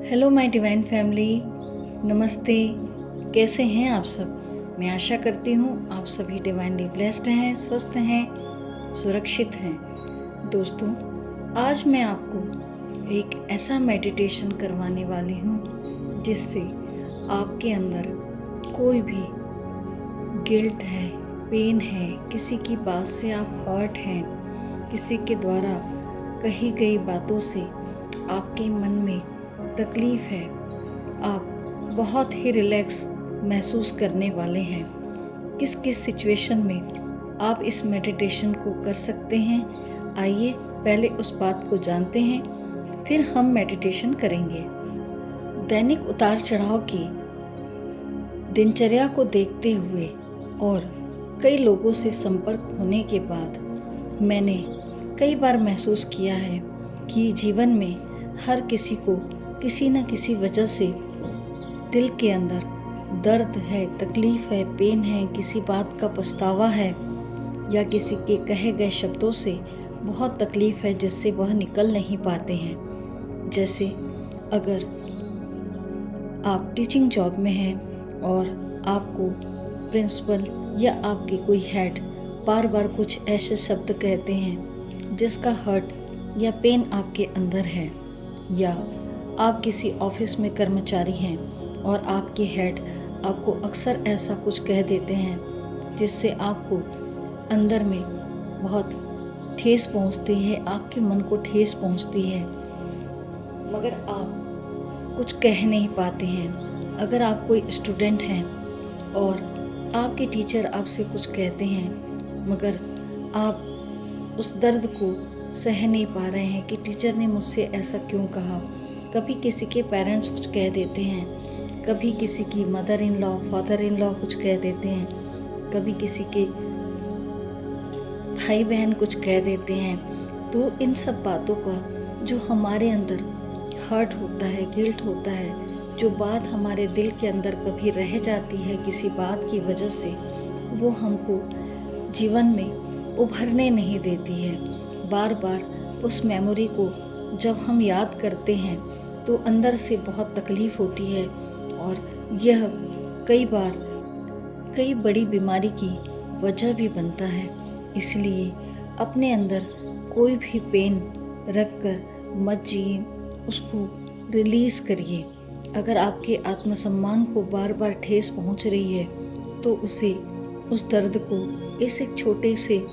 Hello my divine family, नमस्ते। कैसे हैं आप सब? मैं आशा करती हूँ आप सभी डिवाइनली ब्लेस्ड हैं, स्वस्थ हैं, सुरक्षित हैं। दोस्तों, आज मैं आपको एक ऐसा मेडिटेशन करवाने वाली हूँ जिससे आपके अंदर कोई भी गिल्ट है, पेन है, किसी की बात से आप हर्ट हैं, किसी के द्वारा कही गई बातों से आपके मन में तकलीफ़ है, आप बहुत ही रिलैक्स महसूस करने वाले हैं। किस किस सिचुएशन में आप इस मेडिटेशन को कर सकते हैं, आइए पहले उस बात को जानते हैं, फिर हम मेडिटेशन करेंगे। दैनिक उतार चढ़ाव की दिनचर्या को देखते हुए और कई लोगों से संपर्क होने के बाद मैंने कई बार महसूस किया है कि जीवन में हर किसी को किसी न किसी वजह से दिल के अंदर दर्द है, तकलीफ़ है, पेन है, किसी बात का पछतावा है या किसी के कहे गए शब्दों से बहुत तकलीफ़ है जिससे वह निकल नहीं पाते हैं। जैसे अगर आप टीचिंग जॉब में हैं और आपको प्रिंसिपल या आपके कोई हेड बार बार कुछ ऐसे शब्द कहते हैं जिसका हर्ट या पेन आपके अंदर है, या आप किसी ऑफिस में कर्मचारी हैं और आपके हेड आपको अक्सर ऐसा कुछ कह देते हैं जिससे आपको अंदर में बहुत ठेस पहुंचती है, आपके मन को ठेस पहुंचती है, मगर आप कुछ कह नहीं पाते हैं। अगर आप कोई स्टूडेंट हैं और आपके टीचर आपसे कुछ कहते हैं मगर आप उस दर्द को सह नहीं पा रहे हैं कि टीचर ने मुझसे ऐसा क्यों कहा। कभी किसी के पेरेंट्स कुछ कह देते हैं, कभी किसी की mother in law, father in law कुछ कह देते हैं, कभी किसी के भाई बहन कुछ कह देते हैं। तो इन सब बातों का जो हमारे अंदर हर्ट होता है, गिल्ट होता है, जो बात हमारे दिल के अंदर कभी रह जाती है किसी बात की वजह से, वो हमको जीवन में उभरने नहीं देती है। बार बार उस मेमोरी को जब हम याद करते हैं तो अंदर से बहुत तकलीफ़ होती है और यह कई बार कई बड़ी बीमारी की वजह भी बनता है। इसलिए अपने अंदर कोई भी पेन रख कर मत जिए, उसको रिलीज़ करिए। अगर आपके आत्मसम्मान को बार बार ठेस पहुंच रही है तो उस दर्द को इस एक छोटे से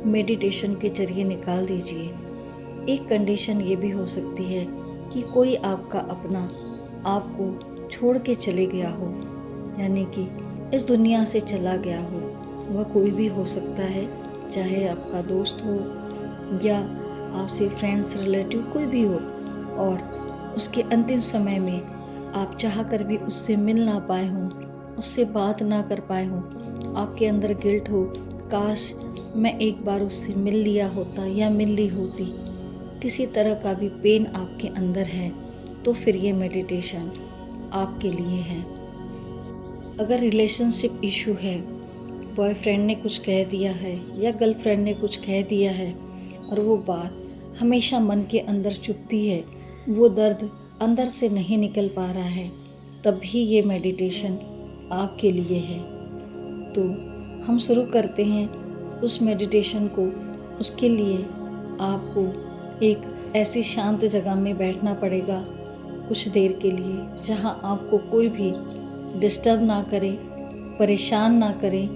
मेडिटेशन के जरिए निकाल दीजिए। एक कंडीशन ये भी हो सकती है कि कोई आपका अपना आपको छोड़ के चले गया हो, यानी कि इस दुनिया से चला गया हो। वह कोई भी हो सकता है, चाहे आपका दोस्त हो या आपसे फ्रेंड्स, रिलेटिव कोई भी हो, और उसके अंतिम समय में आप चाह कर भी उससे मिल ना पाए हों, उससे बात ना कर पाए हों, आपके अंदर गिल्ट हो, काश मैं एक बार उससे मिल लिया होता या मिल ली होती, किसी तरह का भी पेन आपके अंदर है, तो फिर ये मेडिटेशन आपके लिए है। अगर रिलेशनशिप इशू है, बॉयफ्रेंड ने कुछ कह दिया है या गर्लफ्रेंड ने कुछ कह दिया है और वो बात हमेशा मन के अंदर चुभती है, वो दर्द अंदर से नहीं निकल पा रहा है, तब भी ये मेडिटेशन आपके लिए है। तो हम शुरू करते हैं उस मेडिटेशन को। उसके लिए आपको एक ऐसी शांत जगह में बैठना पड़ेगा कुछ देर के लिए, जहां आपको कोई भी डिस्टर्ब ना करे, परेशान ना करे,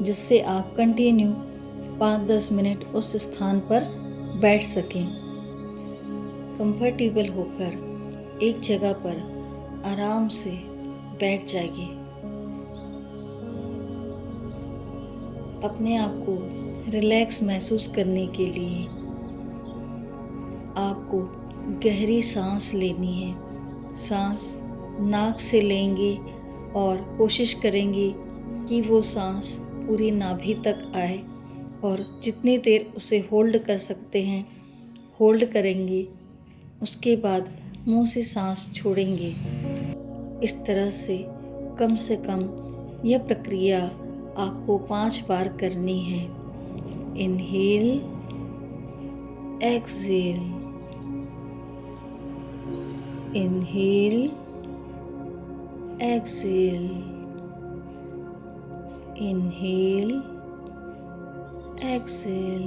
जिससे आप कंटिन्यू 5-10 मिनट उस स्थान पर बैठ सकें। कंफर्टेबल होकर एक जगह पर आराम से बैठ जाइए। अपने आप को रिलैक्स महसूस करने के लिए आपको गहरी सांस लेनी है। सांस नाक से लेंगे और कोशिश करेंगे कि वो सांस पूरी नाभि तक आए, और जितनी देर उसे होल्ड कर सकते हैं होल्ड करेंगे। उसके बाद मुंह से सांस छोड़ेंगे। इस तरह से कम यह प्रक्रिया आपको 5 बार करनी है। Inhale, exhale, inhale, exhale, inhale, exhale,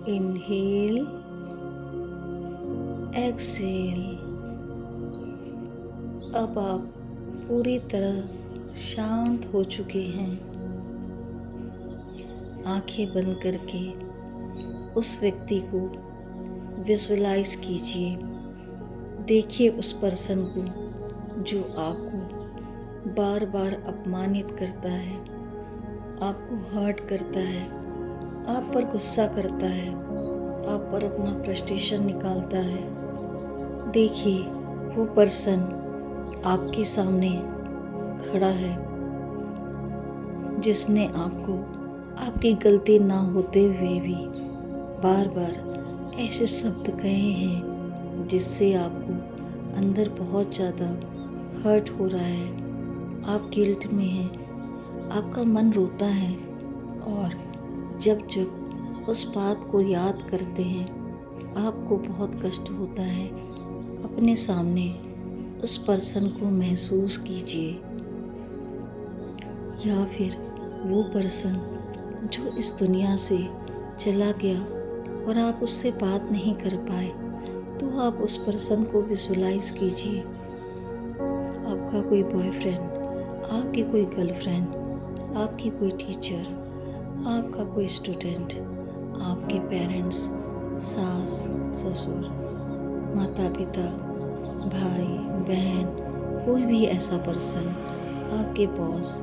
inhale, exhale. अब आप पूरी तरह शांत हो चुके हैं। आंखें बंद करके उस व्यक्ति को विजुअलाइज कीजिए। देखिए उस पर्सन को जो आपको बार बार अपमानित करता है, आपको हर्ट करता है, आप पर गुस्सा करता है, आप पर अपना फ्रस्ट्रेशन निकालता है। देखिए वो पर्सन आपके सामने खड़ा है जिसने आपको आपकी गलती ना होते हुए भी बार बार ऐसे शब्द कहे हैं जिससे आपको अंदर बहुत ज़्यादा हर्ट हो रहा है। आप गिल्ट में हैं, आपका मन रोता है और जब जब उस बात को याद करते हैं आपको बहुत कष्ट होता है। अपने सामने उस पर्सन को महसूस कीजिए, या फिर वो पर्सन जो इस दुनिया से चला गया और आप उससे बात नहीं कर पाए, तो आप उस पर्सन को विजुअलाइज कीजिए। आपका कोई बॉयफ्रेंड, आपकी कोई गर्लफ्रेंड, आपकी कोई टीचर, आपका कोई स्टूडेंट, आपके पेरेंट्स, सास ससुर, माता पिता, भाई बहन, कोई भी ऐसा पर्सन, आपके बॉस,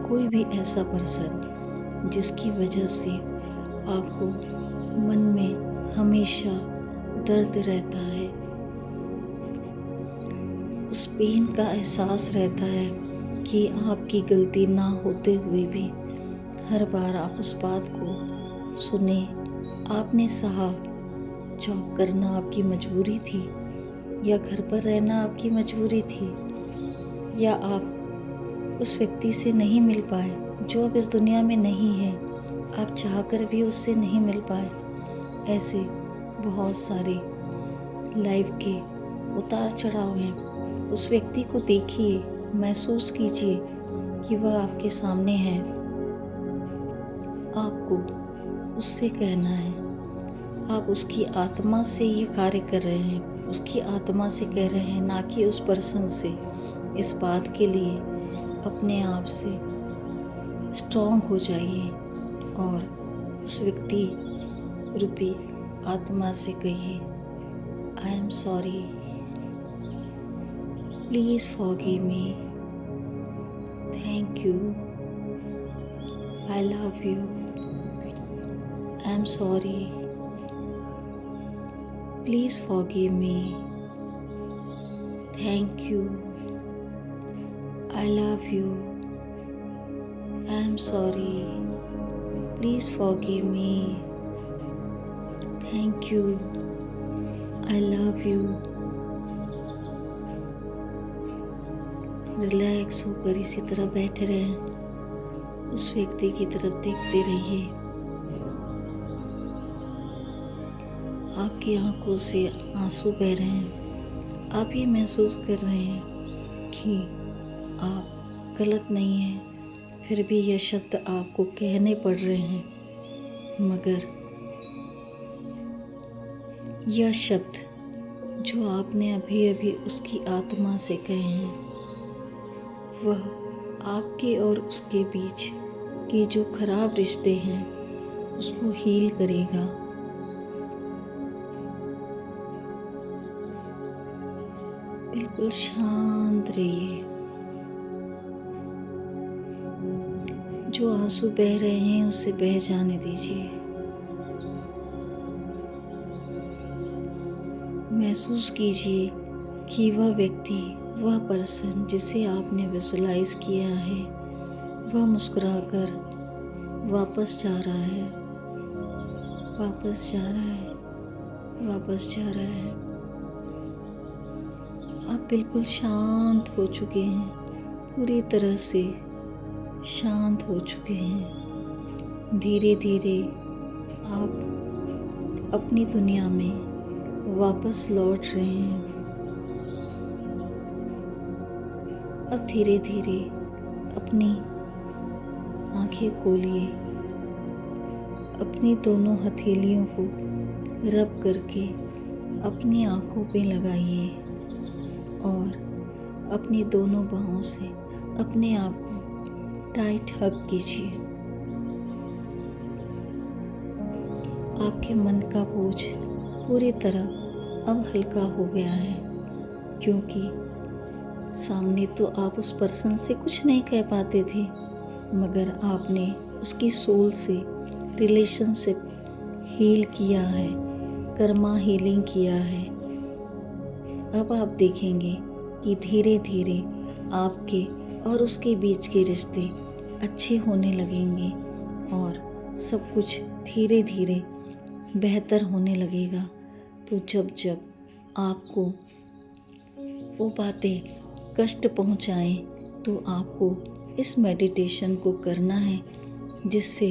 कोई भी ऐसा पर्सन जिसकी वजह से आपको मन में हमेशा दर्द रहता है, उस पेन का एहसास रहता है कि आपकी गलती ना होते हुए भी हर बार आप उस बात को सुने। आपने सहा, जॉब करना आपकी मजबूरी थी या घर पर रहना आपकी मजबूरी थी, या आप उस व्यक्ति से नहीं मिल पाए जो अब इस दुनिया में नहीं है, आप चाहकर भी उससे नहीं मिल पाए। ऐसे बहुत सारे लाइफ के उतार चढ़ाव हैं। उस व्यक्ति को देखिए, महसूस कीजिए कि वह आपके सामने है। आपको उससे कहना है, आप उसकी आत्मा से ये कार्य कर रहे हैं, उसकी आत्मा से कह रहे हैं, ना कि उस पर्सन से। इस बात के लिए अपने आप से स्ट्रॉन्ग हो जाइए और उस व्यक्ति रूपी आत्मा से कहिए, I am sorry, please forgive me, thank you, I love you, I am sorry, please forgive me, thank you, I love you, I am sorry, please forgive me, thank you, I love you. Relax होकर इसी तरह बैठे रहें, उस व्यक्ति की तरफ देखते रहिए। आपकी आंखों से आंसू बह रहे हैं। आप ये महसूस कर रहे हैं कि आप गलत नहीं हैं, फिर भी यह शब्द आपको कहने पड़ रहे हैं, मगर यह शब्द जो आपने अभी अभी उसकी आत्मा से कहे हैं, वह आपके और उसके बीच के जो खराब रिश्ते हैं उसको हील करेगा। बिल्कुल शांत रहिए। जो आंसू बह रहे हैं उसे बह जाने दीजिए। महसूस कीजिए कि वह व्यक्ति, वह पर्सन जिसे आपने विजुअलाइज किया है, वह मुस्कुराकर वापस जा रहा है, वापस जा रहा है, वापस जा रहा है। आप बिल्कुल शांत हो चुके हैं, पूरी तरह से शांत हो चुके हैं। धीरे धीरे आप अपनी दुनिया में वापस लौट रहे हैं। अब धीरे धीरे अपनी आंखें खोलिए। अपनी दोनों हथेलियों को रब करके अपनी आंखों पे लगाइए और अपनी दोनों बाहों से अपने आप को टाइट हग कीजिए। आपके मन का बोझ पूरी तरह अब हल्का हो गया है, क्योंकि सामने तो आप उस पर्सन से कुछ नहीं कह पाते थे, मगर आपने उसकी सोल से रिलेशनशिप हील किया है, कर्मा हीलिंग किया है। अब आप देखेंगे कि धीरे धीरे आपके और उसके बीच के रिश्ते अच्छे होने लगेंगे और सब कुछ धीरे धीरे बेहतर होने लगेगा। तो जब जब आपको वो बातें कष्ट पहुंचाएं, तो आपको इस मेडिटेशन को करना है, जिससे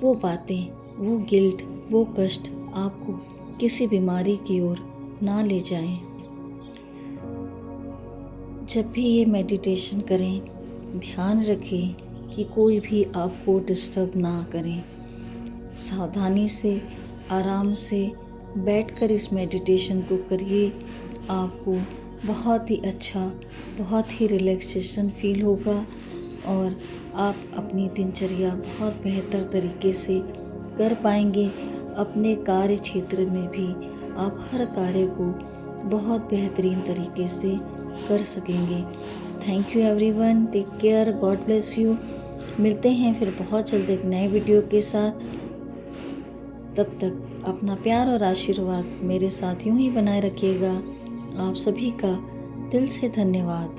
वो बातें, वो गिल्ट, वो कष्ट आपको किसी बीमारी की ओर ना ले जाएं। जब भी ये मेडिटेशन करें, ध्यान रखें कि कोई भी आपको डिस्टर्ब ना करें। सावधानी से, आराम से बैठकर इस मेडिटेशन को करिए। आपको बहुत ही अच्छा, बहुत ही रिलैक्सेशन फील होगा और आप अपनी दिनचर्या बहुत बेहतर तरीके से कर पाएंगे। अपने कार्य क्षेत्र में भी आप हर कार्य को बहुत बेहतरीन तरीके से कर सकेंगे। So thank you everyone, take care, God bless you. मिलते हैं फिर बहुत जल्द एक नए वीडियो के साथ। तब तक अपना प्यार और आशीर्वाद मेरे साथ यूं ही बनाए रखिएगा। आप सभी का दिल से धन्यवाद।